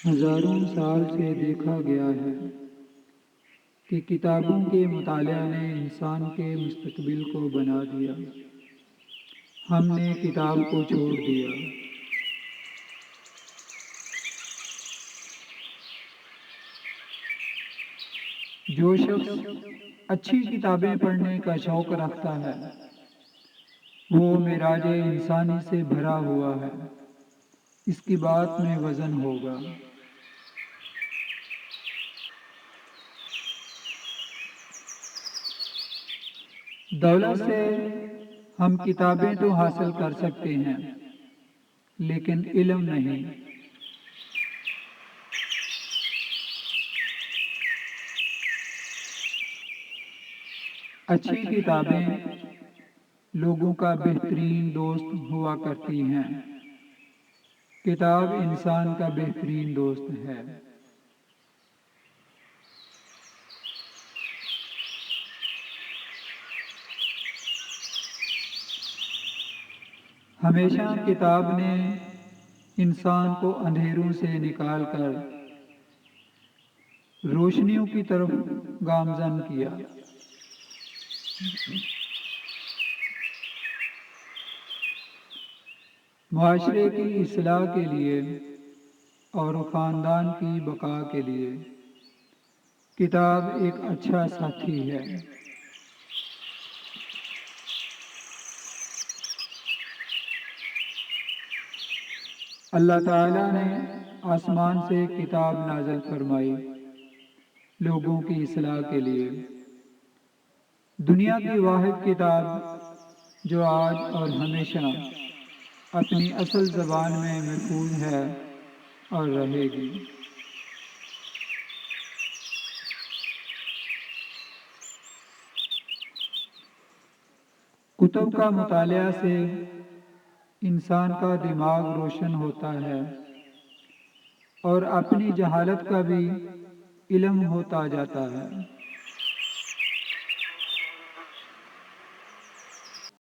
ہزاروں سال سے دیکھا گیا ہے کہ کتابوں کے مطالعہ نے انسان کے مستقبل کو بنا دیا۔ ہم نے کتاب کو چھوڑ دیا۔ جو شخص اچھی کتابیں پڑھنے کا شوق رکھتا ہے وہ معراج انسانی سے بھرا ہوا ہے۔ اس کی بات میں وزن ہوگا۔ دولت سے ہم کتابیں تو حاصل کر سکتے ہیں لیکن علم نہیں۔ اچھی کتابیں لوگوں کا بہترین دوست ہوا کرتی ہیں۔ کتاب انسان کا بہترین دوست ہے۔ ہمیشہ کتاب نے انسان کو اندھیروں سے نکال کر روشنیوں کی طرف گامزن کیا۔ معاشرے کی اصلاح کے لیے اور خاندان کی بقا کے لیے کتاب ایک اچھا ساتھی ہے۔ اللہ تعالیٰ نے آسمان سے کتاب نازل فرمائی لوگوں کی اصلاح کے لیے۔ دنیا کی واحد کتاب جو آج اور ہمیشہ اپنی اصل زبان میں محفوظ ہے اور رہے گی۔ کتب کا مطالعہ سے انسان کا دماغ روشن ہوتا ہے اور اپنی جہالت کا بھی علم ہوتا جاتا ہے۔